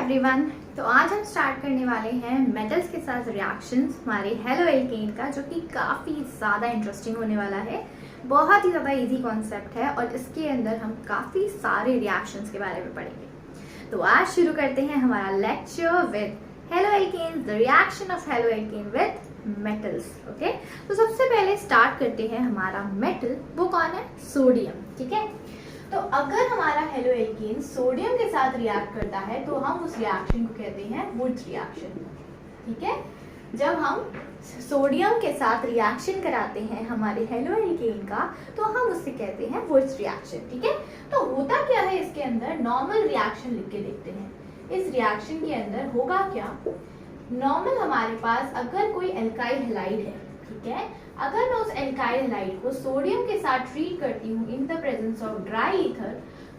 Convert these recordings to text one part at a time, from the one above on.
Everyone. तो आज हम स्टार्ट करने वाले हैं मेटल्स के साथ रिएक्शंस हमारे हेलो एल्केन का, जो कि काफ़ी ज़्यादा इंटरेस्टिंग होने वाला है। बहुत ही ज़्यादा इजी कॉन्सेप्ट है और इसके अंदर हम काफ़ी सारे रिएक्शंस के बारे में पढ़ेंगे। तो आज शुरू करते हैं हमारा lecture with halo alkane, the reaction of halo alkane with metals. Okay, तो सबसे पहले स्टार्ट करते हैं हमारा मेटल, वो कौन है? सोडियम। ठीक है, तो अगर हमारा हेलो एल्केन सोडियम के साथ रिएक्ट करता है तो हम उस रिएक्शन को कहते हैं वुड्स रिएक्शन। ठीक है, जब हम सोडियम के साथ रिएक्शन कराते हैं हमारे हेलो एल्केन का तो हम उससे कहते हैं वुड्स रिएक्शन। ठीक है, तो होता क्या है इसके अंदर? नॉर्मल रिएक्शन लिख के देखते हैं। इस रिएक्शन के अंदर होगा क्या? नॉर्मल हमारे पास अगर कोई एल्काइल हैलाइड है, ठीक है, अगर मैं उस एल्काइल हैलाइड को सोडियम के साथ ट्रीट करती हूँ in the presence of dry ether,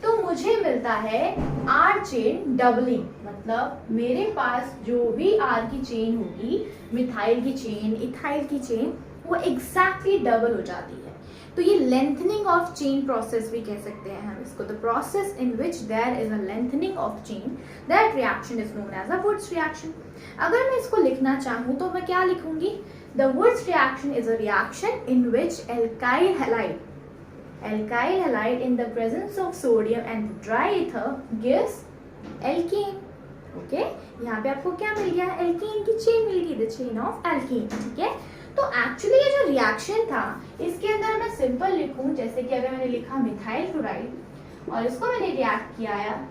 तो मुझे मिलता है आर चेन डबलिंग। मतलब मेरे पास जो भी आर की चेन होगी, मिथाइल की चेन, इथाइल की चेन, वो एग्जैक्टली डबल हो जाती है। तो ये लेंथनिंग ऑफ चेन प्रोसेस भी कह सकते हैं हम इसको। The process in which there is a lengthening of chain, that reaction is known as a Wurtz reaction. अगर मैं इसको लिखना चाहूँ तो मैं क्या लिखूंगी? The Wurtz reaction is a reaction in which alkyl halide in the presence of sodium and dry ether gives alkene. Okay? यहाँ पे आपको क्या मिल गया? एल्कीन की चेन मिल गई, the chain of alkene. ठीक है, तो एक्चुअली ये जो रिएक्शन था इसके अंदर मैं सिंपल लिखूं, जैसे कि अगर मैंने लिखा मिथाइल क्लोराइड और इसको मैंने रिएक्ट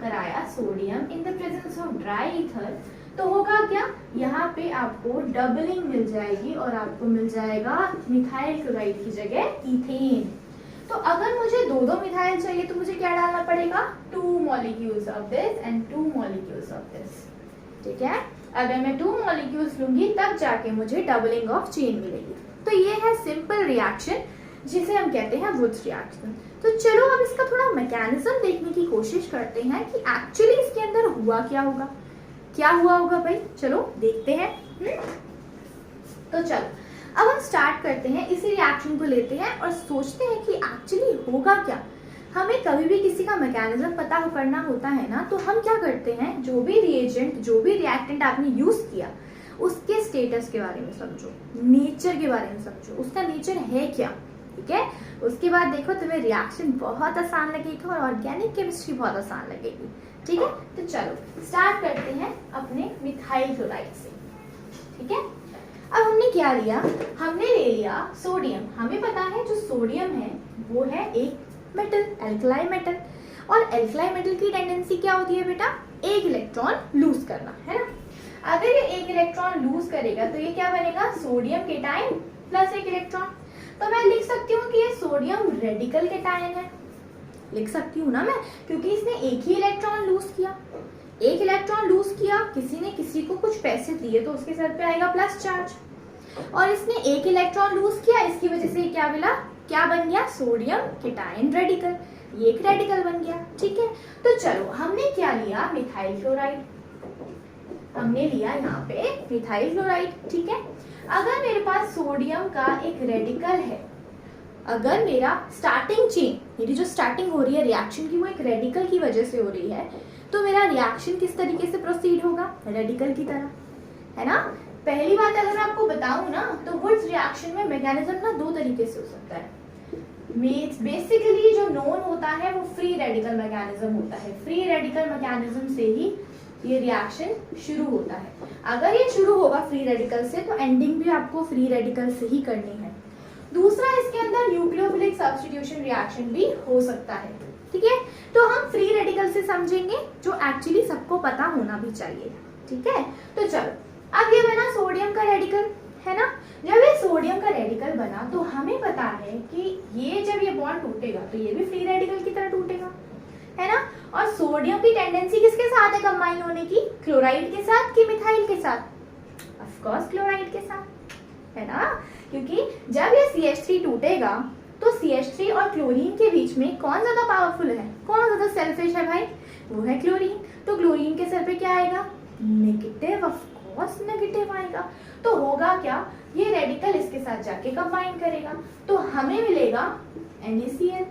कराया sodium in the presence of dry ether, तो होगा क्या? यहाँ पे आपको डबलिंग मिल जाएगी और आपको मिल जाएगा मिथाइल क्लोराइड की जगह इथेन। तो अगर मुझे दो मिथाइल चाहिए तो मुझे क्या डालना पड़ेगा? 2 molecules of this and 2 molecules of this. ठीक है, अगर मैं 2 मॉलिक्यूल्स लूंगी तब जाके मुझे डबलिंग ऑफ चेन मिलेगी। तो ये है सिंपल रिएक्शन जिसे हम कहते हैं वुड्स रिएक्शन। तो चलो अब इसका थोड़ा मैकेनिज्म देखने की कोशिश करते हैं कि एक्चुअली इसके अंदर हुआ क्या होगा। क्या हुआ होगा भाई? चलो देखते हैं। तो चलो अब हम स्टार्ट करते हैं, इसी रिएक्शन को लेते हैं और सोचते हैं कि एक्चुअली होगा क्या। हमें कभी भी किसी का मैकेनिज्म पता करना होता है ना, तो हम क्या करते हैं, जो भी रिएजेंट, जो भी रिएक्टेंट आपने यूज किया उसके स्टेटस के बारे में समझो, नेचर के बारे में समझो, उसका नेचर है क्या। ठीक है, उसके बाद देखो तुम्हें रिएक्शन बहुत आसान लगेगा और ऑर्गेनिक केमिस्ट्री बहुत आसान लगेगी। ठीक है, तो चलो स्टार्ट करते हैं अपने मिथाइल क्लोराइड से। ठीक है, अब हमने क्या लिया? हमने ले लिया सोडियम। हमें पता है जो सोडियम है वो है एक मेटल, एल्कलाई मेटल, और एल्कलाई मेटल की टेंडेंसी क्या होती है बेटा? एक इलेक्ट्रॉन लूज करना, है ना। अगर ये एक इलेक्ट्रॉन लूज करेगा तो ये क्या बनेगा? सोडियम केटायन प्लस एक इलेक्ट्रॉन। तो मैं लिख सकती हूँ कि ये सोडियम रेडिकल केटायन है। लिख सकती हूँ ना मैं, क्योंकि इसने एक ही इलेक्ट्रॉन लूज किया। एक इलेक्ट्रॉन लूज किया, किसी ने किसी को कुछ पैसे दिए तो उसके सर पे आएगा प्लस चार्ज, और इसने एक इलेक्ट्रॉन लूज किया, इसकी वजह से क्या मिला? क्या बन गया? Sodium cation radical. ये एक रेडिकल बन गया। ठीक है, तो चलो हमने क्या लिया? Methyl chloride. हमने लिया यहाँ पे मिथाइल क्लोराइड। ठीक है, अगर मेरे पास सोडियम का एक रेडिकल है, अगर मेरा स्टार्टिंग चेन, मेरी जो स्टार्टिंग हो रही है रिएक्शन की, वो एक रेडिकल की वजह से हो रही है, तो मेरा रिएक्शन किस तरीके से प्रोसीड होगा? रेडिकल की तरह, है ना। पहली बात अगर मैं आपको बताऊं ना, तो वुड्स रिएक्शन में मैकेनिज्म ना 2 तरीके से हो सकता है। बेसिकली जो नोन होता है वो फ्री रेडिकल मैकेनिज्म होता है। फ्री रेडिकल मैकेनिज्म से ही ये रिएक्शन शुरू होता है। अगर ये शुरू होगा फ्री रेडिकल से, तो एंडिंग भी आपको फ्री रेडिकल से ही करनी है। दूसरा, इसके अंदर न्यूक्लियोफिलिक सब्स्टिट्यूशन रिएक्शन भी हो सकता है। ठीक है, तो हम फ्री रेडिकल से समझेंगे, जो एक्चुअली सबको पता होना भी चाहिए। ठीक है, तो चलो अब ये बना सोडियम का रेडिकल, है ना। जब ये सोडियम का रेडिकल बना तो हमें पता है कि ये जब ये बॉन्ड टूटेगा तो ये भी फ्री रेडिकल की तरह टूटेगा, है ना। और सोडियम की टेंडेंसी किसके साथ है कंबाइन होने की? क्लोराइड के साथ कि मिथाइल के साथ? ऑफ कोर्स क्लोराइड के साथ, है ना। क्योंकि जब ये CH3 टूटेगा तो CH3 और क्लोरीन के बीच में कौन ज्यादा पावरफुल है, कौन ज्यादा सेल्फिश है भाई? वो है क्लोरीन। तो क्लोरीन के सर पे क्या आएगा? नेगेटिव। ऑफ कोर्स नेगेटिव आएगा। तो होगा क्या? ये रेडिकल इसके साथ जाके कंबाइन करेगा, तो हमें मिलेगा NaCl।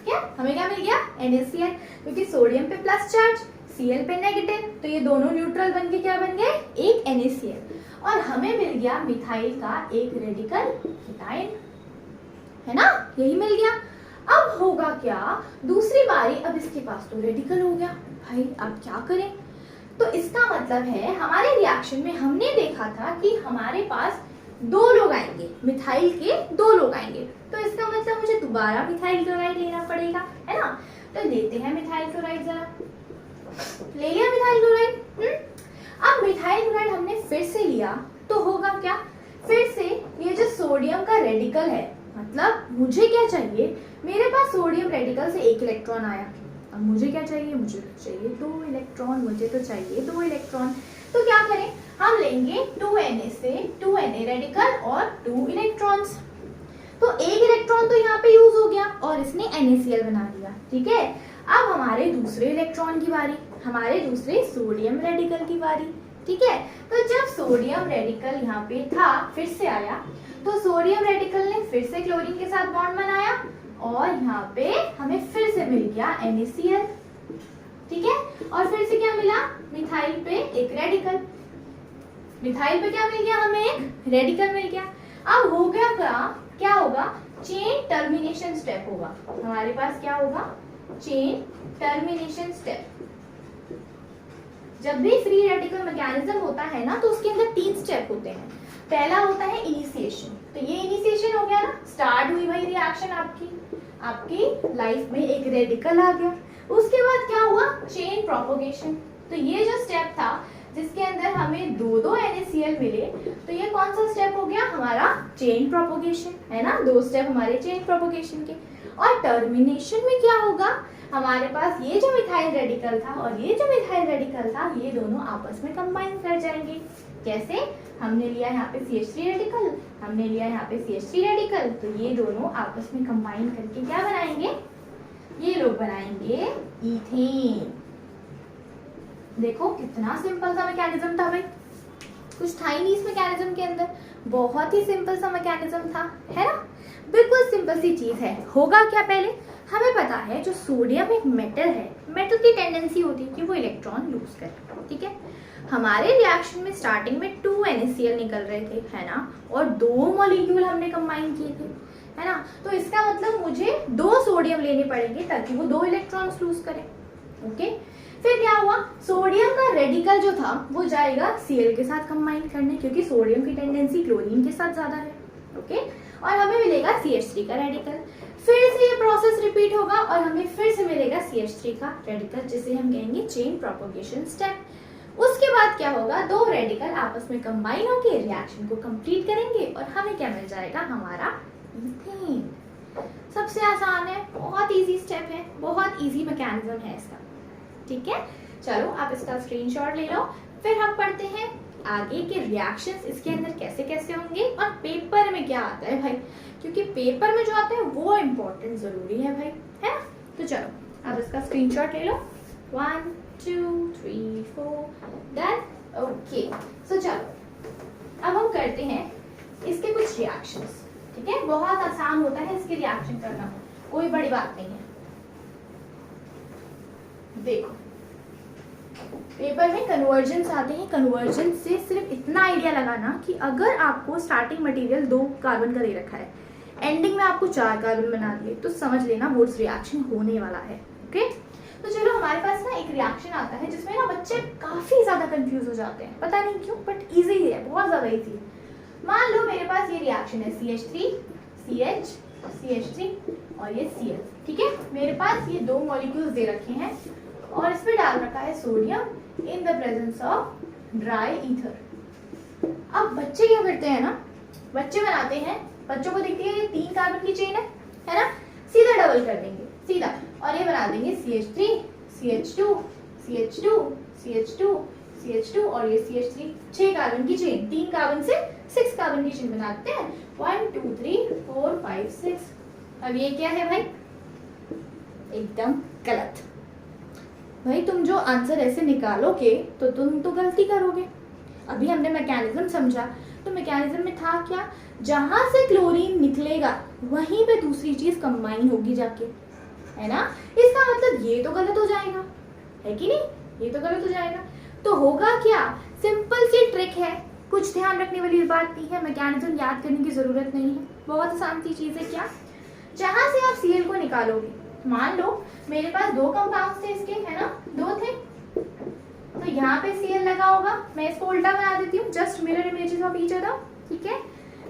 क्या हमें क्या मिल गया? NaCl, क्योंकि सोडियम पे प्लस चार्ज, Cl पे नेगेटिव, तो ये दोनों न्यूट्रल बन के क्या बन गए, एक NaCl, और हमें मिल गया मिथाइल का एक रेडिकल मिथाइल, है ना, यही मिल गया। अब होगा क्या, दूसरी बारी, अब इसके पास तो रेडिकल हो गया भाई, अब क्या करें। तो इसका मतलब है हमारे रिएक्शन में हमने देखा था कि हमारे पास दो लोग आएंगे, मिथाइल के दो लोग आएंगे, तो इसका मतलब मुझे दोबारा मिथाइल क्लोराइड लेना पड़ेगा, है ना। तो लेते हैं मिथाइल क्लोराइड, जरा ले लिया मिथाइल क्लोराइड। अब मिथाइल क्लोराइड हमने फिर से लिया, तो होगा क्या, फिर से ये जो सोडियम का रेडिकल है, मतलब मुझे क्या चाहिए, मेरे पास सोडियम रेडिकल से एक इलेक्ट्रॉन आया, अब मुझे क्या चाहिए, मुझे तो चाहिए 2 इलेक्ट्रॉन, मुझे तो चाहिए 2 इलेक्ट्रॉन। तो क्या करें, हम लेंगे 2Na से 2Na रेडिकल और 2 इलेक्ट्रॉन्स, तो एक इलेक्ट्रॉन तो यहाँ पे यूज हो गया और इसने NaCl बना दिया, ठीक है। अब हमारे दूसरे इलेक्ट्रॉन की बारी, हमारे दूसरे सोडियम रेडिकल की बारी, ठीक है। तो जब सोडियम रेडिकल यहाँ पे था, फिर से आया, तो सोडियम रेडिकल ने फिर से क्लोरीन के साथ बॉन्ड बनाया और यहाँ पे हमें फिर से मिल गया NaCl, ठीक है। और फिर से क्या मिला, मिथाइल पे एक रेडिकल, मिथाइल पे क्या मिल गया, हमें एक रेडिकल मिल गया। अब हो गया क्या होगा, चेन टर्मिनेशन स्टेप होगा, हमारे पास क्या होगा, चेन टर्मिनेशन स्टेप। जब भी फ्री रेडिकल मैकेनिज्म होता है ना, तो उसके अंदर 3 स्टेप होते हैं। पहला होता है इनिशिएशन, तो ये इनिशिएशन हो गया ना, स्टार्ट हुई भाई रिएक्शन, आपकी लाइफ में एक रेडिकल आ गया। उसके बाद क्या हुआ, चेन प्रोपोगेशन, तो ये जो स्टेप था जिसके अंदर हमें 2 NaCl मिले, तो ये कौन सा स्टेप हो गया, हमारा चेन प्रोपोगेशन, है ना, 2 स्टेप हमारे चेन प्रोपोगेशन के। और टर्मिनेशन में क्या होगा, हमारे पास ये जो मिथाइल रेडिकल था और ये जो मिथाइल रेडिकल था, ये दोनों आपस में कंबाइन कर जाएंगे। कैसे, हमने लिया यहाँ पे CH3 रेडिकल, हमने लिया यहाँ पे CH3 रेडिकल, तो ये दोनों आपस में कंबाइन करके क्या बनाएंगे, ये लोग बनाएंगे इथेन। देखो कितना सिंपल सा मैकेनिज्म था भाई, कुछ था ही नहीं इस मैकेनिज्म के अंदर, बहुत ही सिंपल सा मैकेनिज्म था, है ना, बिल्कुल सिंपल सी चीज है। होगा क्या, पहले हमें पता है जो सोडियम एक मेटल है, मेटल की टेंडेंसी होती है कि वो इलेक्ट्रॉन लूज करे, ठीक है। हमारे रिएक्शन में स्टार्टिंग में 2 NaCl निकल रहे थे, है ना, और 2 मॉलिक्यूल हमने कंबाइन किए थे, है ना। तो इसका मतलब मुझे 2 सोडियम लेने पड़ेंगे ताकि वो 2 इलेक्ट्रॉन्स लूज करे, ओके। फिर क्या हुआ, सोडियम का रेडिकल जो था वो जाएगा Cl के साथ कंबाइन करने, क्योंकि सोडियम की टेंडेंसी क्लोरीन के साथ ज्यादा है, ओके। और हमें मिलेगा CH3 का रेडिकल, फिर से ये प्रोसेस रिपीट होगा और हमें फिर से मिलेगा CH3 का रेडिकल, जिसे हम कहेंगे चेन प्रोपोगेशन स्टेप। उसके बाद क्या होगा, 2 रेडिकल आपस में कंबाइन होकर रिएक्शन को कंप्लीट करेंगे और हमें क्या मिल जाएगा, हमारा इथेन। सबसे आसान है, बहुत इजी स्टेप है, बहुत इजी मैकेनिज्म है इसका, ठीक है। चलो आप इसका स्क्रीनशॉट ले लो, फिर हम पढ़ते हैं आगे के रिएक्शंस इसके अंदर कैसे कैसे होंगे और पेपर में क्या आता है भाई, क्योंकि पेपर में जो आता है वो इम्पोर्टेंट जरूरी है भाई, है ना। तो चलो आप इसका स्क्रीनशॉट ले लो, 1 2 3 4 डन, ओके। सो चलो अब हम करते हैं इसके कुछ रिएक्शंस, ठीक है। बहुत आसान होता है इसके रिएक्शन करना, कोई बड़ी बात नहीं है। देखो पेपर में कन्वर्जेंस आते हैं, कन्वर्जेंस से सिर्फ इतना आइडिया लगाना कि अगर आपको स्टार्टिंग मटेरियल 2 कार्बन का दे रखा है, एंडिंग में आपको 4 कार्बन बना दिए, तो समझ लेना वो रिएक्शन होने वाला है, ओके। तो चलो हमारे पास ना एक रिएक्शन आता है जिसमें ना बच्चे काफी ज्यादा कंफ्यूज हो जाते हैं, पता नहीं क्यों, बट इजी है, बहुत ज्यादा इजी है। मान लो मेरे पास ये रिएक्शन है CH3 CH CH3 और ये Cl, ठीक है। मेरे पास ये 2 मॉलिक्यूल्स दे रखे हैं और इसमें डाल रखा है sodium in the presence of dry ether. अब बच्चे क्या करते हैं ना, बच्चे बनाते हैं, बच्चों को दिखती है ये 3 कार्बन की चेन है ना, सीधा डबल कर देंगे सीधा, और ये बना देंगे CH3 CH2 CH2 CH2 CH2 और ये CH3, 6 कार्बन की चेन, 3 कार्बन से 6 कार्बन की चेन बनाते हैं, 1 2 3 4 5 6। अब ये क्या है भाई, एकदम गलत भाई। तुम जो आंसर ऐसे निकालोगे तो तुम तो गलती करोगे। अभी हमने मैकेनिज्म समझा, तो मैकेनिज्म में था क्या, जहां से क्लोरीन निकलेगा वहीं पे दूसरी चीज कंबाइन होगी जाके, है ना। इसका मतलब ये तो गलत हो जाएगा, है कि नहीं, ये तो गलत हो जाएगा। तो होगा क्या, सिंपल सी ट्रिक है, कुछ ध्यान रखने वाली बात नहीं है, मैकेनिज्म याद करने की जरूरत नहीं है, बहुत आसान सी चीज है। क्या, जहां से आप Cl को निकालोगे, मान लो मेरे पास 2 कंपाउंड थे इसके, है ना, 2 थे, तो यहाँ पे Cl लगा होगा, मैं इसको उल्टा बना देती हूँ, just mirror images of each other, ठीक है।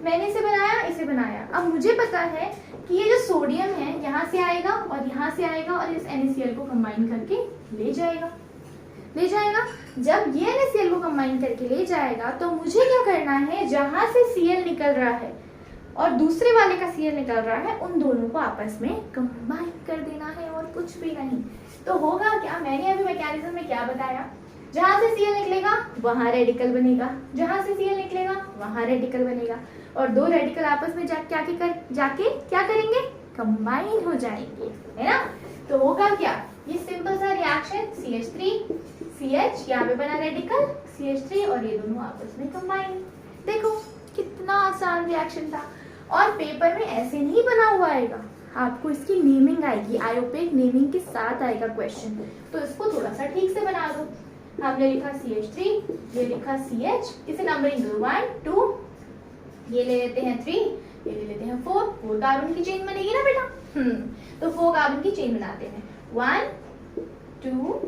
मैंने इसे बनाया, इसे बनाया, अब मुझे पता है कि ये जो सोडियम है यहाँ से आएगा और यहाँ से आएगा और इस NaCl को कंबाइन करके ले जाएगा। जब ये NaCl को कंबाइन करके ले जाएगा तो मुझे क्या करना है, जहां से Cl निकल रहा है और दूसरे वाले का Cl निकल रहा है, उन दोनों को आपस में कंबाइन कर देना है और कुछ भी नहीं। तो होगा क्या, मैंने अभी मैकेनिज्म में क्या बताया, जहां से Cl निकलेगा वहां रेडिकल बनेगा, जहां से Cl निकलेगा वहां रेडिकल बनेगा, और 2 रेडिकल आपस में जाके क्या करेंगे, कंबाइन हो जाएंगे, है ना। तो होगा क्या, ये सिंपल सा रिएक्शन CH3 CH, यहाँ पे बना रेडिकल CH3 और ये दोनों आपस में कंबाइन। देखो कितना आसान रिएक्शन था, और पेपर में ऐसे नहीं बना हुआ आएगा, आपको इसकी नेमिंग आएगी, आयोपेक नेमिंग के साथ आएगा क्वेश्चन, तो इसको थोड़ा सा ठीक से बना दो। हमने लिखा CH3, ये लिखा CH, इसे नंबरिंग 1 2, ये ले लेते हैं 3, ये ले लेते हैं 4 कार्बन की चेन बनेगी ना बेटा, तो 4 कार्बन की चेन बनाते हैं, 1 2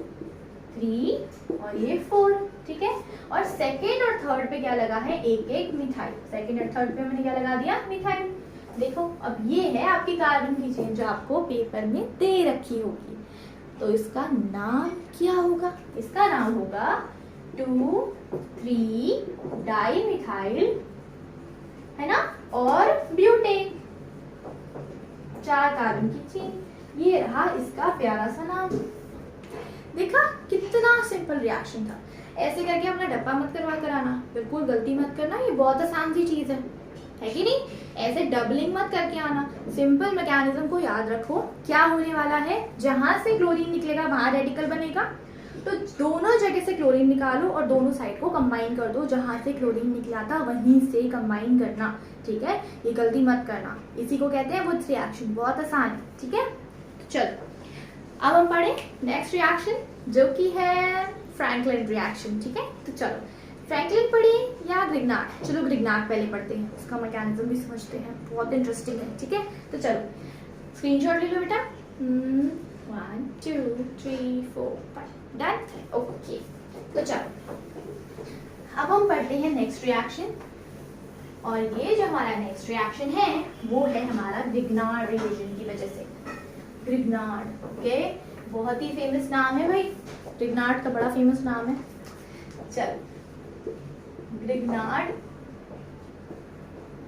3 और ये 4, ठीक है। और सेकेंड और थर्ड पे क्या लगा है, एक मिथाइल, सेकेंड और थर्ड पे मैंने क्या लगा दिया, मिथाइल। देखो अब ये है आपकी कार्बन की चेन जो आपको पेपर में दे रखी होगी, तो इसका नाम क्या होगा, इसका नाम होगा 2,3 डाइमिथाइल, है ना, और ब्यूटेन, 4 कार्बन की चेन, ये रहा इसका प्यारा सा नाम। देखा कितना सिंपल रिएक्शन था, ऐसे करके अपना डब्बा मत करवा कर आना, बिल्कुल गलती मत करना, ये बहुत आसान सी चीज है कि नहीं, ऐसे डबलिंग मत करके आना, सिंपल मैकेनिज्म को याद रखो। क्या होने वाला है, जहां से क्लोरीन निकलेगा वहां रेडिकल बनेगा, तो दोनों जगह से क्लोरीन निकालो और दोनों साइड को कंबाइन कर दो, जहां से क्लोरीन निकला था वहीं से कंबाइन करना, ठीक है, ये गलती मत करना, इसी को कहते हैं वुड्स रिएक्शन, बहुत आसान है, ठीक है। चलो अब हम पढ़े नेक्स्ट रिएक्शन जो कि है फ्रैंकलिन रिएक्शन, ठीक है। तो चलो फ्रैंकलिन पढ़े या ग्रिग्नार्ड, चलो ग्रिग्नार्ड पहले पढ़ते हैं, उसका मैकेनिज्म भी समझते हैं, बहुत इंटरेस्टिंग है, ठीक है। तो चलो स्क्रीनशॉट ले लो बेटा, 1 2 3 4 5 डन, ओके। तो चलो अब हम पढ़ते हैं नेक्स्ट रिएक्शन, और ये जो हमारा नेक्स्ट रिएक्शन है वो है हमारा ग्रिग्नार्ड रिएक्शन की वजह से, ग्रिग्नार्ड, ओके, बहुत ही फेमस नाम है भाई, ग्रिग्नार्ड का बड़ा फेमस नाम है। चलो ग्रिग्नार्ड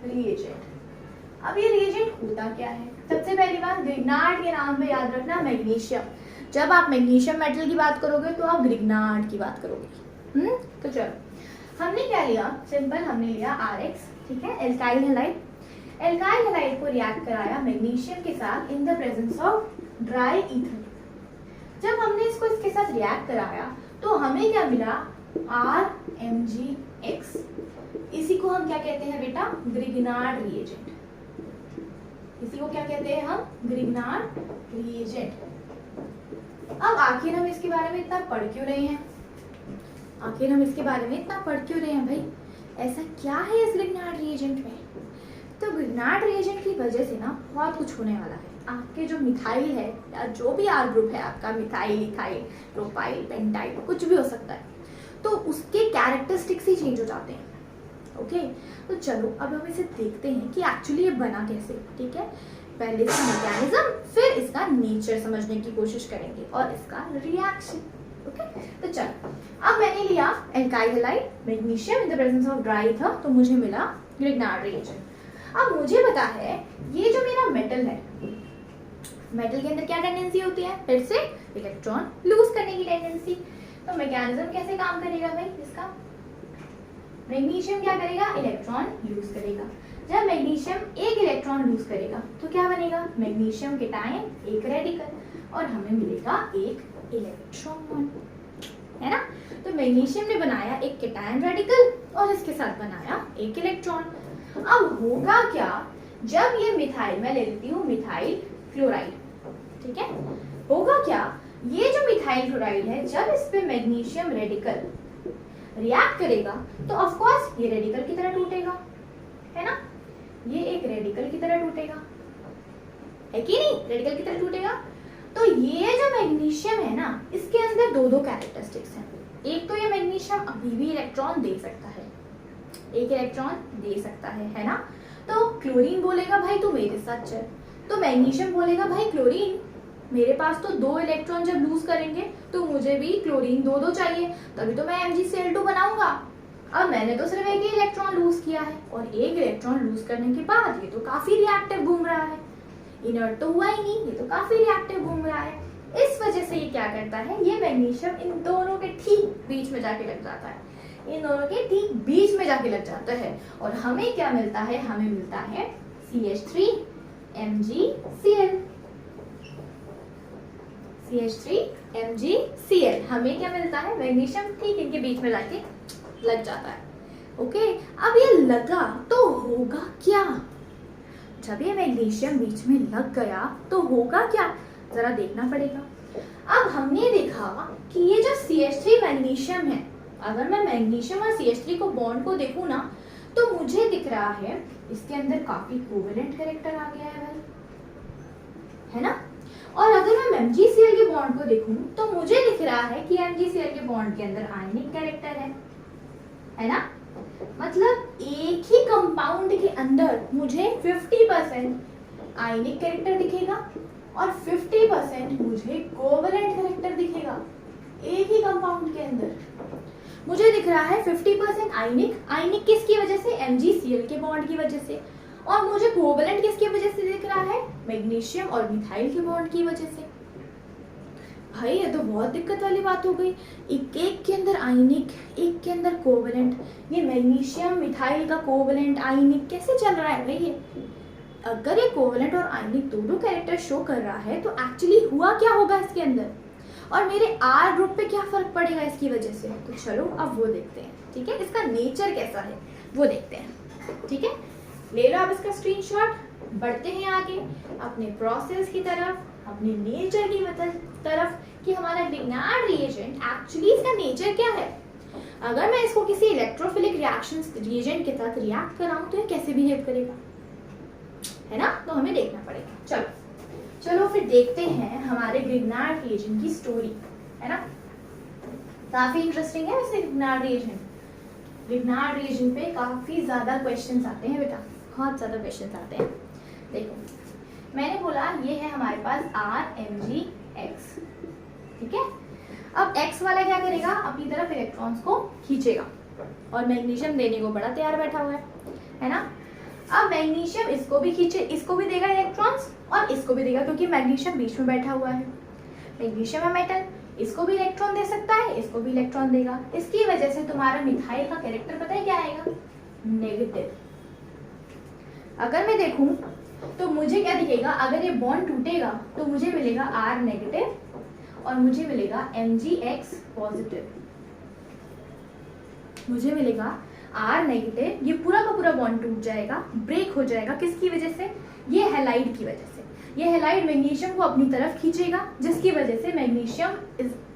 रिएजेंट, अब ये रिएजेंट होता क्या है, सबसे पहली बात ग्रिग्नार्ड के नाम पे याद रखना मैग्नीशियम, जब आप मैग्नीशियम मेटल की बात करोगे तो आप ग्रिग्नार्ड की बात करोगे। तो चलो हमने क्या लिया, सिंपल हमने लिया RX, ठीक है, एल्काइल हैलाइड, एल्काइल हैलाइड को रिएक्ट कराया मैग्नीशियम के साथ in the presence of dry ether. जब हमने इसको इसके साथ रिएक्ट कराया तो हमें क्या मिला, RMgX, इसी को हम क्या कहते हैं बेटा, ग्रिग्नार्ड रिएजेंट, इसी को क्या कहते हैं हम, ग्रिग्नार्ड रिएजेंट। अब आखिर हम इसके बारे में इतना पढ़ क्यों रहे हैं, आखिर हम इसके बारे में इतना पढ़ क्यों रहे हैं भाई, ऐसा क्या है इस ग्रिग्नार्ड रिएजेंट में। तो ग्रिग्नार्ड रिएजेंट की वजह से ना बहुत कुछ होने वाला है, आपके जो मिथाइल है या जो भी R ग्रुप है आपका, मिथाइल इथाइल प्रोपाइल पेंटाइल कुछ भी हो सकता है, तो उसके कैरेक्टरिस्टिक्स ही चेंज हो जाते हैं, ओके। तो चलो अब हम इसे देखते हैं कि एक्चुअली ये बना कैसे, ठीक है, पहले इसका मैकेनिज्म फिर इसका नेचर समझने की कोशिश करेंगे और इसका रिएक्शन, ओके। तो चलो अब मैंने लिया alkyl halide magnesium in the presence of dry था, तो मुझे मिला ग्रिग्नार्ड रिएजेंट। अब मुझे पता है ये जो मेरा मेटल है, मेटल के अंदर क्या टेंडेंसी होती है, फिर से इलेक्ट्रॉन लूज करने की टेंडेंसी, तो मैकेनिज्म कैसे काम करेगा भाई इसका, मैग्नीशियम क्या करेगा, इलेक्ट्रॉन लूज करेगा, जब मैग्नीशियम एक इलेक्ट्रॉन लूज करेगा तो क्या बनेगा, मैग्नीशियम केटायन एक रेडिकल और हमें मिलेगा एक इलेक्ट्रॉन, है ना। तो मैग्नीशियम ने बनाया एक केटायन रेडिकल और इसके साथ बनाया एक इलेक्ट्रॉन। अब होगा क्या, जब ये मिथाइल, मैं ले लेती हूँ मिथाइल क्लोराइड, ठीक है, होगा क्या, ये जो मिथाइल क्लोराइड है, जब इस पे मैग्नीशियम रेडिकल रिएक्ट करेगा तो ऑफ कोर्स ये रेडिकल की तरह टूटेगा, है ना, ये एक रेडिकल की तरह टूटेगा, है कि नहीं, रेडिकल की तरह टूटेगा। तो ये जो मैग्नीशियम है ना, इसके अंदर दो दो कैरेक्टरिस्टिक्स हैं। एक तो ये मैग्नीशियम अभी भी इलेक्ट्रॉन दे सकता है, एक इलेक्ट्रॉन दे सकता है ना। तो क्लोरीन बोलेगा भाई तू मेरे साथ चल, तो मैग्नीशियम बोलेगा भाई क्लोरीन मेरे पास तो 2 इलेक्ट्रॉन जब लूज करेंगे तो मुझे भी क्लोरीन 2 2 चाहिए, तभी तो मैं MgCl2 बनाऊंगा। अब मैंने तो सिर्फ एक ही इलेक्ट्रॉन लूज किया है, और एक इलेक्ट्रॉन लूज करने के बाद ये तो काफी रिएक्टिव घूम रहा है, इनर्ट तो हुआ ही नहीं, ये तो काफी रिएक्टिव घूम रहा है। इस वजह से ये क्या करता है, ये मैग्नीशियम इन दोनों के ठीक बीच में जाके लग जाता है, इन दोनों के ठीक बीच में जाके लग जाता है, और हमें क्या मिलता है, हमें मिलता है CH3 MgCl। CH3 MgCl हमें क्या मिलता है, मैग्नीशियम ठीक इनके बीच में जाके लग जाता है। ओके, अब ये लगा तो होगा क्या, जब ये मैग्नीशियम बीच में लग गया तो होगा क्या, जरा देखना पड़ेगा। अब हमने देखा कि ये जो CH3 मैग्नीशियम है, अगर मैं मैग्नीशियम और CH3 को बॉन्ड को देखूं ना, तो मुझे दिख रहा है इसके अंदर काफी कोवेलेंट कैरेक्टर आ गया है भाई, है ना। और अगर मैं MgCl के बॉन्ड को देखूं तो मुझे दिख रहा है कि MgCl के बॉन्ड के अंदर आयनिक कैरेक्टर है ना। मतलब एक ही कंपाउंड के अंदर मुझे 50% आयनिक कैरेक्टर दिखेगा और 50% मुझे कोवेलेंट कैरेक्टर दिखेगा। एक ही कंपाउंड के अंदर मुझे दिख रहा है 50% आयनिक किसकी वजह से, MgCl के बॉन्ड की वजह से, और मुझे कोवेलेंट किसकी वजह से दिख रहा है, मैग्नीशियम और मिथाइल के बॉन्ड की वजह से। भाई ये तो बहुत दिक्कत वाली बात हो गई, एक के अंदर आयनिक, एक के अंदर कोवेलेंट, ये मैग्नीशियम मिथाइल का कोवेलेंट आयनिक कैसे चल रहा है भाई ये। अगर ये कोवेलेंट और आयनिक दोनों कैरेक्टर शो कर रहा है तो एक्चुअली हुआ क्या होगा इसके अंदर, और मेरे R ग्रुप पे क्या फर्क पड़ेगा इसकी वजह से। तो चलो अब वो देखते हैं, ठीक है, इसका नेचर कैसा है वो देखते हैं, ठीक है। ले लो आप इसका स्क्रीनशॉट, बढ़ते हैं आगे अपने प्रोसेस की तरफ, अपने नेचर की तरफ कि हमारा ग्रिग्नार्ड रिएजेंट एक्चुअली इसका नेचर क्या है। अगर मैं इसको किसी इलेक्ट्रोफिलिक रिएक्शन रिएजेंट के साथ रिएक्ट कराऊं तो ये कैसे बिहेव करेगा, है ना, तो हमें देखना पड़ेगा। चलो फिर देखते हैं हमारे ग्रिग्नार्ड रिएजेंट की स्टोरी, है ना। काफी इंटरेस्टिंग है वैसे ग्रिग्नार्ड रिएजेंट पे काफी ज्यादा क्वेश्चंस आते हैं बेटा, बहुत ज्यादा क्वेश्चंस आते हैं। देखो मैंने बोला ये है हमारे पास RMgX, ठीक है। अब X वाला क्या करेगा, अपनी तरफ इलेक्ट्रॉन्स को खींचेगा, और मैग्नीशियम देने को बड़ा तैयार बैठा हुआ है ना। अब मैग्नीशियम इसको भी खींचे, इसको भी देगा इलेक्ट्रॉन्स और इसको भी देगा, क्योंकि मैग्नीशियम बीच में बैठा हुआ है। मैग्नीशियम है मेटल, इसको भी इलेक्ट्रॉन दे सकता है, इसको भी इलेक्ट्रॉन देगा। इसकी वजह से तुम्हारा मिथाइल का कैरेक्टर पता है क्या आएगा, नेगेटिव। अगर मैं देखूं तो मुझे क्या दिखेगा, अगर ये बॉन्ड टूटेगा तो मुझे मिलेगा R नेगेटिव और मुझे मिलेगा MgX पॉजिटिव, मुझे मिलेगा R नेगेटिव। ये पूरा का पूरा बॉन्ड टूट जाएगा, ब्रेक हो जाएगा, किसकी वजह से, ये हैलाइड की वजह से। ये हैलाइड मैग्नीशियम को अपनी तरफ खींचेगा, जिसकी वजह से मैग्नीशियम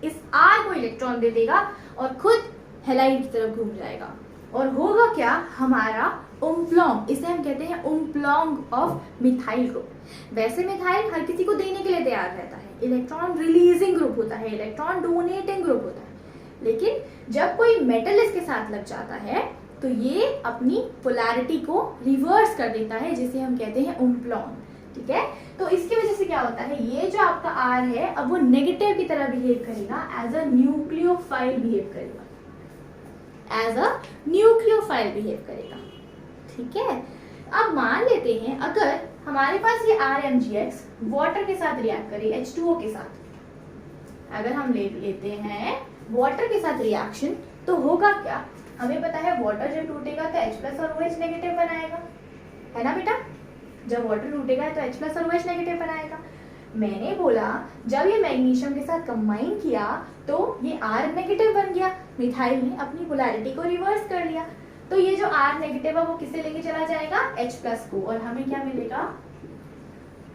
इस R को इलेक्ट्रॉन दे देगा और खुद हैलाइड की तरफ घूम जाएगा, और होगा क्या, हमारा उम्प्लॉन्ग, इसे हम कहते हैं उम्प्लॉन्ग ऑफ मिथाइल ग्रुप। वैसे मिथाइल हर किसी को देने के लिए तैयार रहता है, इलेक्ट्रॉन रिलीजिंग ग्रुप होता है, इलेक्ट्रॉन डोनेटिंग ग्रुप होता है, लेकिन जब कोई मेटल इसके साथ लग जाता है तो ये अपनी पोलैरिटी को रिवर्स कर देता है, जिसे हम कहते हैं उम्प्लॉन्ग, ठीक है। तो इसकी वजह से क्या होता है, ये जो आपका R है अब वो नेगेटिव की तरह बिहेव करेगा, एज अ न्यूक्लियोफाइल बिहेव करेगा, एज अ न्यूक्लियोफाइल बिहेव करेगा, ठीक है। अब मान लेते हैं अगर हमारे पास ये RMgX वाटर के साथ रिएक्ट करे, H2O के साथ, अगर हम लेते हैं वाटर के साथ रिएक्शन, तो होगा क्या, हमें पता है वाटर जब टूटेगा तो H+ और OH नेगेटिव बनाएगा, है ना बेटा। जब वाटर टूटेगा तो H+ और OH नेगेटिव बनाएगा। मैंने बोला जब ये मैग्नीशियम के साथ कंबाइन किया तो ये R नेगेटिव बन गया, मिथाइल ने अपनी पोलैरिटी को रिवर्स कर लिया, तो ये जो R नेगेटिव है वो किसे लेके चला जाएगा, H+ को, और हमें क्या मिलेगा,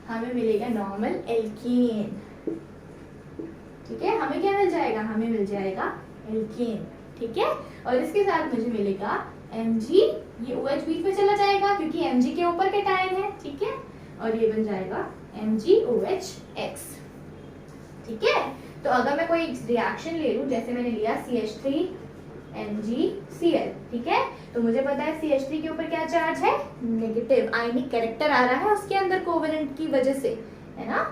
हमें मिलेगा नॉर्मल एल्कीन, ठीक है, हमें क्या मिल जाएगा, हमें मिल जाएगा एल्केन। ठीक है, और इसके साथ मुझे मिलेगा Mg, ये OH बीच में चला जाएगा क्योंकि Mg के ऊपर कैटायन है। ठीक है, और ये बन जाएगा MgOH(X). ठीक है, तो अगर मैं कोई रिएक्शन ले लूं, जैसे मैंने लिया CH3MgCl, ठीक है, तो मुझे पता है CH3 के ऊपर क्या चार्ज है, नेगेटिव आयनिक कैरेक्टर आ रहा है उसके अंदर कोवेलेंट की वजह से, है ना।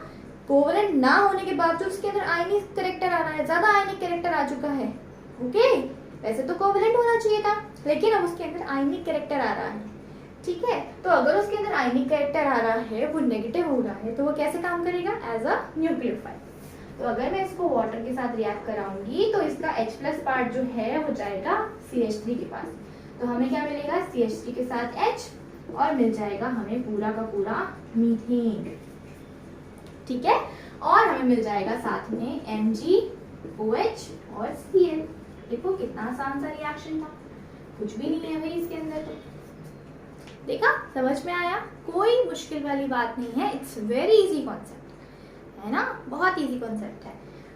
कोवेलेंट ना होने के बावजूद उसके अंदर आयनिक कैरेक्टर आ रहा है, ज्यादा आयनिक कैरेक्टर आ चुका है। ओके, वैसे तो कोवेलेंट होना चाहिए था, लेकिन अब उसके अंदर आयनिक कैरेक्टर आ रहा है। ठीक है, तो अगर उसके अंदर आयनिक कैरेक्टर आ रहा है, वो नेगेटिव हो रहा है, तो वो कैसे काम करेगा, एज अ न्यूक्लियोफाइल। तो अगर मैं इसको वाटर के साथ रिएक्ट कराऊंगी तो इसका H+ पार्ट जो है वो जाएगा CH3 के पास, तो हमें क्या मिलेगा, CH3 के साथ H, और मिल जाएगा हमें पूरा का पूरा मीथेन। ठीक है, और हमें मिल जाएगा साथ में MgOH और Cl। देखो कितना आसान सा रिएक्शन था, कुछ भी नहीं है भाई इसके अंदर। तो देखा, समझ में आया, कोई मुश्किल वाली बात नहीं है, इट्स वेरी इजी कॉन्सेप्ट, है ना, बहुत इजी कॉन्सेप्ट है।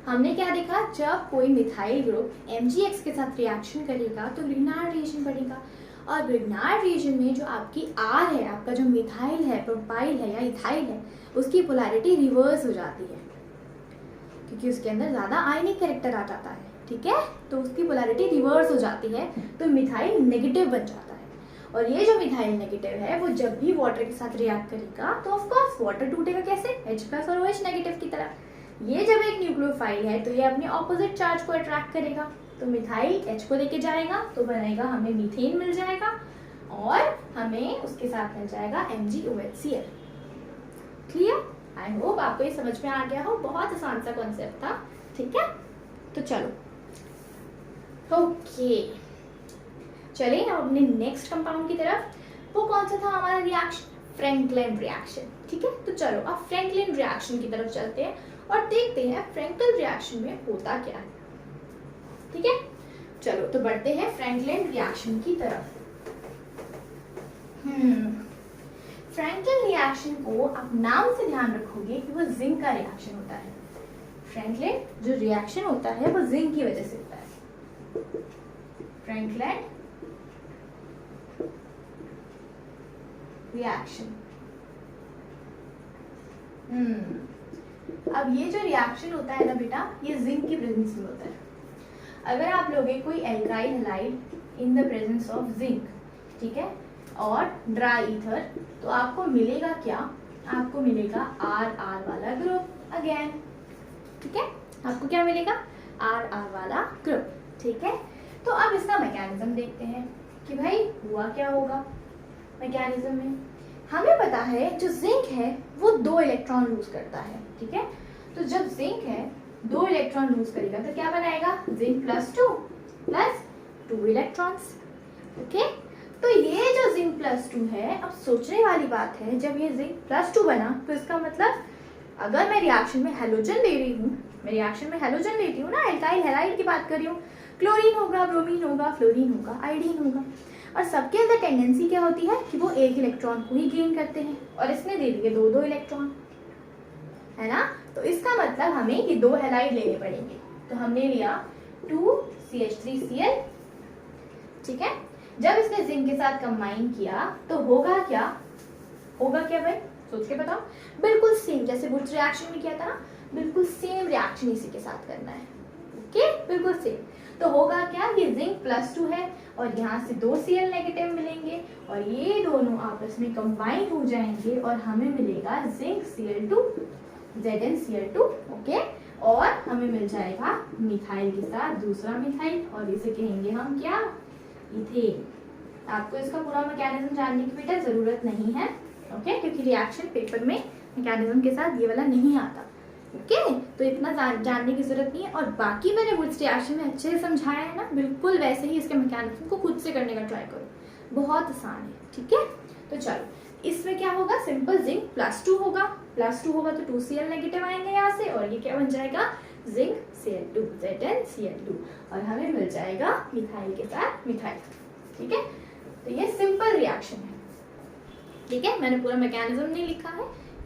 हमने क्या देखा, जब कोई मिथाइल ग्रुप MgX के साथ रिएक्शन करेगा तो ग्रिग्नार्ड रिएक्शन बढ़ेगा, और ग्रिग्नार्ड रिएक्शन में जो आपकी R है, आपका जो मिथाइल है, प्रोपाइल है या इथाइल है, उसकी पोलैरिटी रिवर्स हो जाती है क्योंकि उसके अंदर ज्यादा आयनिक कैरेक्टर आ जाता है। ठीक है, तो उसकी पोलैरिटी रिवर्स हो जाती है, तो मिथाइल नेगेटिव बन जाता है। और ये जो मिथाइल नेगेटिव है वो जब भी वाटर के साथ रिएक्ट करेगा तो ऑफ कोर्स वाटर टूटेगा कैसे, H+ और OH नेगेटिव की तरह। ये जब एक न्यूक्लियोफाइल है तो ये अपने ऑपोजिट चार्ज को अट्रैक्ट करेगा, तो मिथाइल H को लेके जाएगा तो बनेगा, हमें मीथेन मिल जाएगा, और हमें उसके साथ मिल जाएगा MgOHCl। क्लियर? आई होप आपको ये समझ में आ गया हो, बहुत आसान सा कॉन्सेप्ट था। ठीक है, तो चलो ओके, चलिए अब अपने नेक्स्ट कंपाउंड की तरफ। वो कौन सा था हमारा रिएक्शन, फ्रैंकलिन रिएक्शन। ठीक है, तो चलो अब फ्रैंकलिन रिएक्शन की तरफ चलते हैं और देखते हैं फ्रैंकल रिएक्शन में होता क्या है। ठीक है, चलो तो बढ़ते हैं फ्रैंकलिन रिएक्शन की तरफ। फ्रैंकल रिएक्शन को आप नाम से ध्यान रखोगे कि वो जिंक का रिएक्शन होता है। फ्रैंकलिन जो रिएक्शन होता है वो जिंक की वजह से होता है। Franklin reaction. अब ये जो रिएक्शन होता है ना बेटा, ये जिंक की प्रेजेंस में होता है। अगर आप लोगे कोई alkyl halide in the presence of zinc, ठीक है, और ड्राई ईथर, तो आपको मिलेगा क्या, आपको मिलेगा RR वाला ग्रुप अगेन। ठीक है, आपको क्या मिलेगा, RR वाला ग्रुप। ठीक है, तो अब इसका मैकेनिज्म देखते हैं कि भाई हुआ क्या होगा मैकेनिज्म में। हमें पता है जो जिंक है वो 2 इलेक्ट्रॉन लूज करता है। ठीक है, तो जब जिंक है 2 इलेक्ट्रॉन लूज करेगा तो क्या बनाएगा, जिंक +2 प्लस 2 इलेक्ट्रॉन्स। ओके, तो ये जो जिंक +2 है, अब सोचने वाली बात है, जब ये जिंक +2 बना तो इसका मतलब अगर मैं रिएक्शन में हैलोजन ले रही हूँ, मैं रिएक्शन में हैलोजन लेती हूँ ना, एल्काइल हैलाइड की बात कर रही हूँ, क्लोरीन होगा, ब्रोमीन होगा, फ्लोरीन होगा, आयोडीन होगा, और सबके अंदर टेंडेंसी क्या होती है कि वो 1 इलेक्ट्रॉन को ही गेन करते हैं, और इसने दे दिए 2-2 इलेक्ट्रॉन, है ना। तो इसका मतलब हमें ये 2 हैलाइड लेने पड़ेंगे। तो हमने लिया 2CH3Cl। ठीक है, जब इसने जिंक के साथ कंबाइन किया तो होगा क्या, होगा क्या भाई, सोच के बताओ। बिल्कुल सेम जैसे वुड्स रिएक्शन में किया था ना, बिल्कुल सेम रिएक्शन इसी के साथ करना है। ओके, बिल्कुल सेम। तो होगा क्या, ये जिंक +2 है और यहाँ से 2 Cl नेगेटिव मिलेंगे, और ये दोनों आपस में कंबाइन हो जाएंगे और हमें मिलेगा जिंक Cl2 ZnCl2। ओके, और हमें मिल जाएगा मिथाइल के साथ दूसरा मिथाइल, और इसे कहेंगे हम क्या, इथेन। आपको इसका पूरा मैकेनिज्म जानने की बेटा जरूरत नहीं है, ओके, क्योंकि रिएक्शन पेपर में मैकेनिज्म के साथ ये वाला नहीं आता। ओके, तो इतना जानने की जरूरत नहीं है, और बाकी मैंने वुड्स रिएक्शन में अच्छे से समझाया है ना, बिल्कुल वैसे ही इसके मैकेनिज्म को खुद से करने का ट्राई करो, बहुत आसान है। ठीक है, तो चलो इसमें क्या होगा, सिंपल जिंक +2 होगा, +2 होगा तो 2 Cl नेगेटिव आएंगे यहाँ से, और ये क्या बन जाएगा, जिंक Cl2 ZnCl2, और हमें मिल जाएगा मिथाइल के साथ मिथाइल। ठीक है, तो ये सिंपल रिएक्शन है। ठीक है, मैंने पूरा मैकेनिज्म नहीं लिखा है,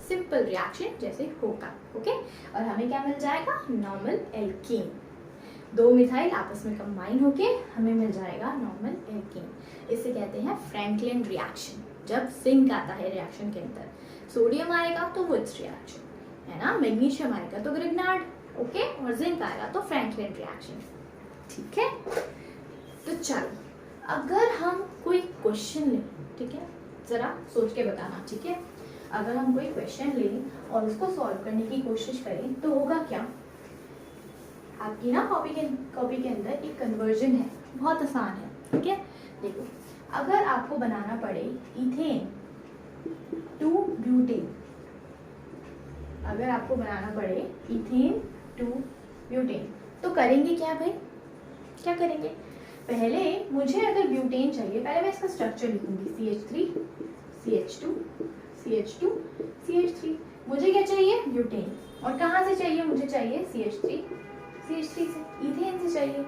सिंपल रिएक्शन जैसे होगा, ओके। और हमें क्या मिल जाएगा, नॉर्मल एल्कीन। 2 मिथाइल आपस में कंबाइन होके हमें मिल जाएगा नॉर्मल एल्कीन। इसे कहते हैं फ्रैंकलिन रिएक्शन। जब जिंक आता है रिएक्शन के अंदर, सोडियम आएगा तो वुड्स रिएक्शन है ना, मैग्नीशियम आएगा तो ग्रिग्नार्ड, ओके, और जिंक आएगा तो फ्रैंकलिन रिएक्शन, ठीक है। तो चलो अगर हम कोई क्वेश्चन लें, ठीक है, जरा सोच के बताना, ठीक है। अगर हम कोई क्वेश्चन लें और उसको सॉल्व करने की कोशिश करें तो होगा क्या, आपकी ना कॉपी के अंदर एक कन्वर्जन है, बहुत आसान है, ठीक है। देखो, अगर आपको बनाना पड़े इथेन टू ब्यूटेन, अगर आपको बनाना पड़े इथेन टू ब्यूटेन, तो करेंगे क्या भाई, क्या करेंगे, पहले मुझे अगर ब्यूटेन चाहिए, पहले मैं इसका स्ट्रक्चर लिखूंगी, CH3 CH2 CH2 CH3। मुझे क्या चाहिए, ब्यूटेन, और कहाँ से चाहिए, मुझे चाहिए CH3 से, इथेन से चाहिए,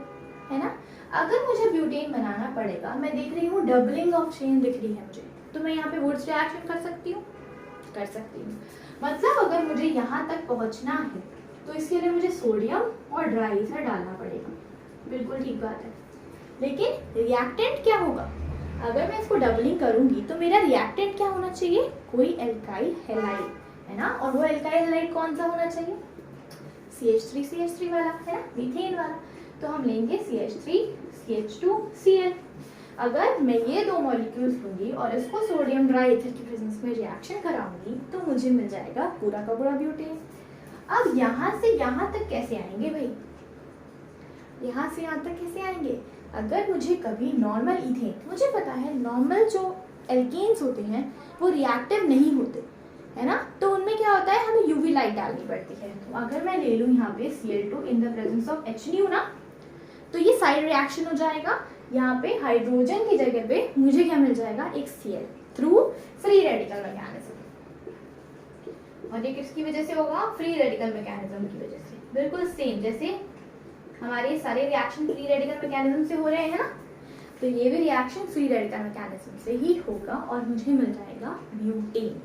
है ना। अगर मुझे ब्यूटेन बनाना पड़ेगा, मैं देख रही हूँ डबलिंग ऑफ चेन दिख रही है मुझे, तो मैं यहाँ पे वुड्स रिएक्शन कर सकती हूँ, कर सकती हूँ। मतलब अगर मुझे यहाँ तक पहुँचना है तो इसके लिए मुझे सोडियम और ड्राई ईथर डालना पड़ेगा, बिल्कुल ठीक बात है। लेकिन रिएक्टेंट क्या होगा, अगर मैं इसको डबलिंग करूंगी तो मेरा रिएक्टेंट क्या होना चाहिए, कोई एल्काइल हैलाइड, है ना। और वो एल्काइल हैलाइड कौन सा होना चाहिए, CH3 वाला, है ना, मीथेन वाला। तो हम लेंगे CH3 CH2 Cl। अगर मैं ये 2 मॉलिक्यूल्स लूंगी और इसको सोडियम ड्राई ईथर की प्रेजेंस में रिएक्शन कराऊंगी तो मुझे मिल जाएगा पूरा का पूरा ब्यूटेन। अब यहाँ से यहाँ तक कैसे आएंगे भाई, यहाँ से यहाँ तक कैसे आएंगे, अगर मुझे कभी नॉर्मल इथेन, मुझे पता है नॉर्मल जो एल्केन्स होते हैं वो रिएक्टिव नहीं होते, है ना, तो उनमें क्या होता है, हमें यूवी लाइट डालनी पड़ती है। तो अगर मैं ले लूँ यहाँ पे Cl2 in the presence of HNu ना, तो ये साइड रिएक्शन हो जाएगा, यहाँ पे हाइड्रोजन की जगह पे मुझे क्या मिल जाएगा, एक Cl through free radical mechanism. और ये किसकी वजह से होगा, फ्री रेडिकल मैकेनिज्म की वजह से, बिल्कुल सेम जैसे हमारे सारे रिएक्शन फ्री रेडिकल मैकेनिज्म से हो रहे हैं ना, तो ये भी रिएक्शन फ्री रेडिकल मैकेनिज्म से ही होगा और मुझे मिल जाएगा ब्यूटेन,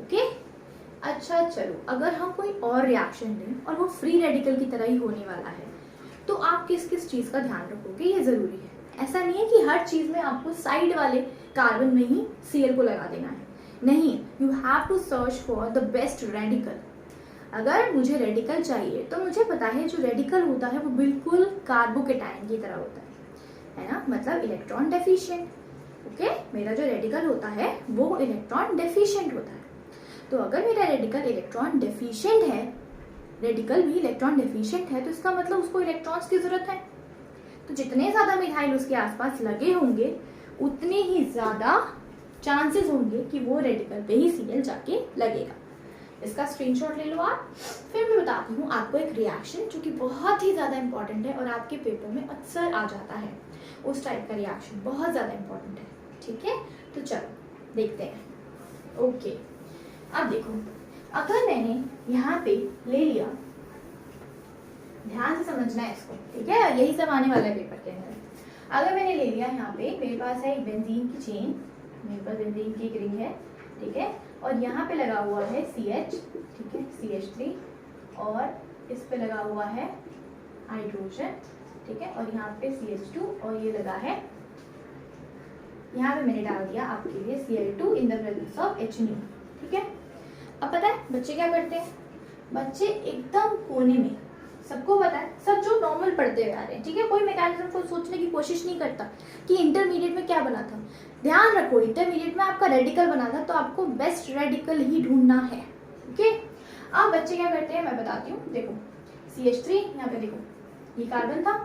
ओके। अच्छा चलो, अगर हम कोई और रिएक्शन लें और वो फ्री रेडिकल की तरह ही होने वाला है, तो आप किस किस चीज़ का ध्यान रखोगे, ये ज़रूरी है। ऐसा नहीं है कि हर चीज़ में आपको साइड वाले कार्बन में ही Cl को लगा देना है, नहीं, you have to search for the best radical. अगर मुझे रेडिकल चाहिए तो मुझे पता है जो रेडिकल होता है वो बिल्कुल कार्बोकेटाइन की तरह होता है ना, मतलब इलेक्ट्रॉन डेफिशिएंट, ओके। मेरा जो रेडिकल होता है वो इलेक्ट्रॉन डेफिशिएंट होता है। तो अगर मेरा रेडिकल इलेक्ट्रॉन डेफिशिएंट है, रेडिकल भी इलेक्ट्रॉन डेफिशिएंट है, तो इसका मतलब उसको इलेक्ट्रॉन्स की जरूरत है। तो जितने ज्यादा मिथाइल उसके आसपास लगे होंगे उतने ही ज्यादा चांसेस होंगे कि वो रेडिकल पे ही Cl जाके लगेगा। इसका स्क्रीनशॉट ले लो आप। फिर मैं बताती हूँ आपको एक रिएक्शन जो कि बहुत ही ज़्यादा इंपॉर्टेंट है और आपके पेपर में अक्सर आ जाता है, उस टाइप का रिएक्शन बहुत ज़्यादा इंपॉर्टेंट है, ठीक है। तो चलो देखते हैं, ओके। अब देखो, अगर मैंने यहाँ पे ले लिया, ध्यान से समझना है इसको, ठीक है, यही सब आने वाला है पेपर के अंदर। अगर मैंने ले लिया यहाँ पे, मेरे पास है एक बेंजीन की चेन, मेरे पास बेंजीन की एक रिंग है, ठीक है, और यहाँ पे लगा हुआ है CH, ठीक है, CH3, और इस पे लगा हुआ है हाइड्रोजन, ठीक है, और यहाँ पे CH2, और ये लगा है, यहाँ पे मैंने डाल दिया आपके लिए Cl2 in the presence of HNu, ठीक है। अब पता है बच्चे क्या करते हैं, बच्चे एकदम कोने में, सबको पता है, सब जो नॉर्मल पढ़ते हुए आ रहे हैं, ठीक है, कोई मैकेनिज्म को सोचने की कोशिश नहीं करता कि इंटरमीडिएट में क्या बना था। ध्यान रखो, इंटरमीडिएट में आपका रेडिकल बना था तो आपको बेस्ट रेडिकल ही ढूंढना है, ओके। अब बच्चे क्या करते हैं मैं बताती हूँ, देखो CH3, यहाँ पे देखो ये कार्बन था,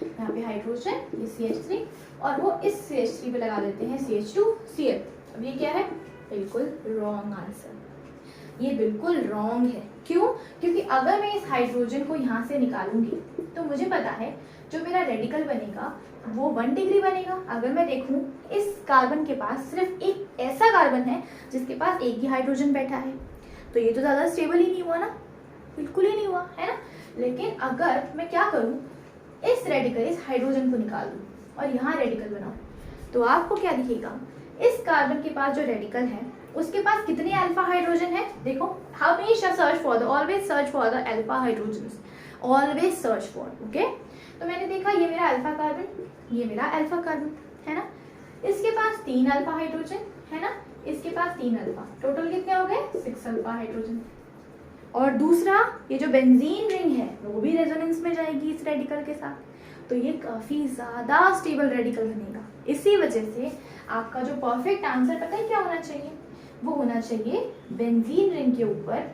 यहाँ पे हाइड्रोजन, ये CH3, और वो इस CH3 पे लगा देते हैं CH2 Cl। अब ये क्या है, बिल्कुल रॉन्ग आंसर, ये बिल्कुल रॉन्ग है। क्यों, क्योंकि अगर मैं इस हाइड्रोजन को यहाँ से निकालूंगी तो मुझे पता है जो मेरा रेडिकल बनेगा वो 1 डिग्री बनेगा। अगर मैं देखूं इस कार्बन के पास सिर्फ एक ऐसा कार्बन है जिसके पास एक ही हाइड्रोजन बैठा है, तो ये तो ज़्यादा स्टेबल ही नहीं हुआ ना, बिल्कुल ही नहीं हुआ, है ना। लेकिन अगर मैं क्या करूँ, इस रेडिकल, इस हाइड्रोजन को निकाल दूँ और यहाँ रेडिकल बनाऊँ, तो आपको क्या दिखेगा, इस कार्बन के पास जो रेडिकल है उसके पास कितने अल्फा हाइड्रोजन है, देखो हमेशा search for the, always search for the alpha hydrogen, always search for, okay. तो मैंने देखा ये मेरा अल्फा कार्बन, ये मेरा अल्फा कार्बन है ना, इसके पास 3 अल्फा हाइड्रोजन है ना, इसके पास 3 अल्फा, टोटल कितने हो गए 6 अल्फा हाइड्रोजन। और दूसरा ये जो बेंजीन रिंग है वो भी रेजोनेंस में जाएगी इस रेडिकल के साथ, तो ये काफी ज्यादा स्टेबल रेडिकल बनेगा। इसी वजह से आपका जो परफेक्ट आंसर पता है क्या होना चाहिए, वो होना चाहिए बेंजीन रिंग के ऊपर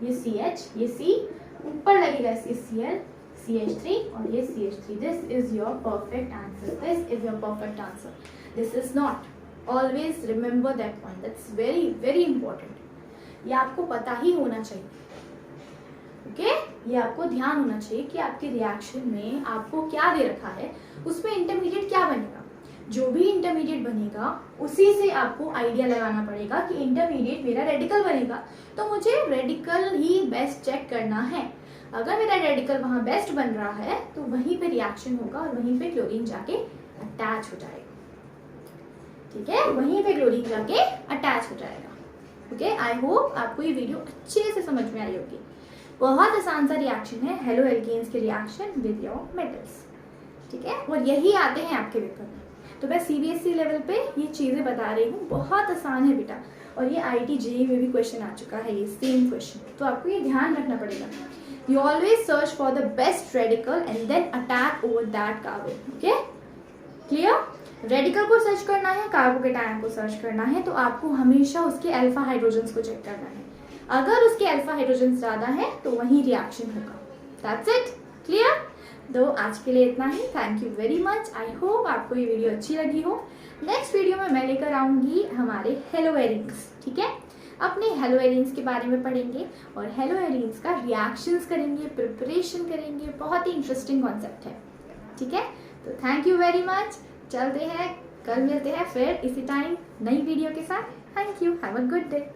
ये CH, ये C ऊपर लगेगा इसके Cl, CH3 और ये CH3। This is your perfect answer, this is your perfect answer, this is not. Always remember that point, that's very very important. ये आपको पता ही होना चाहिए, ओके। ये आपको ध्यान होना चाहिए कि आपके रिएक्शन में आपको क्या दे रखा है, उसमें इंटरमीडिएट क्या बनेगा। जो भी इंटरमीडिएट बनेगा उसी से आपको आइडिया लगाना पड़ेगा कि इंटरमीडिएट मेरा रेडिकल बनेगा, तो मुझे रेडिकल ही बेस्ट चेक करना है। अगर मेरा रेडिकल वहां बेस्ट बन रहा है तो वहीं पे रिएक्शन होगा और वहीं पे क्लोरीन जाके अटैच हो जाएगा, ठीक है, वहीं पे क्लोरीन जाके अटैच हो जाएगा, ओके। आई होप आपको ये वीडियो अच्छे से समझ में आई होगी। बहुत आसान सा रिएक्शन है हेलो एल्केन्स के रिएक्शन विद योर मेटल्स, ठीक है, और यही आते हैं आपके पेपर में। तो मैं CBSE लेवल पे ये चीजें बता रही हूँ, बहुत आसान है बेटा, और ये IIT JEE में भी क्वेश्चन आ चुका है ये सेम क्वेश्चन, तो आपको ये ध्यान रखना पड़ेगा। You always search for the best radical and then attack over that carbon, okay, clear. Radical को सर्च करना है, कार्बोकेटायन को सर्च करना है, तो आपको हमेशा उसके अल्फा हाइड्रोजन को चेक करना है। अगर उसके अल्फा हाइड्रोजन ज्यादा है तो वही रिएक्शन होगा। That's it, clear. तो आज के लिए इतना ही, thank you very much. I hope आपको ये वीडियो अच्छी लगी हो। नेक्स्ट वीडियो में मैं लेकर आऊंगी हमारे हेलो एरिन्स, ठीक है, अपने हेलो एरिन्स के बारे में पढ़ेंगे और हेलो एरिन्स का रिएक्शंस करेंगे, प्रिपरेशन करेंगे, बहुत ही इंटरेस्टिंग कॉन्सेप्ट है, ठीक है। तो थैंक यू वेरी मच, चलते हैं, कल मिलते हैं फिर इसी टाइम नई वीडियो के साथ। Thank you, have a good day.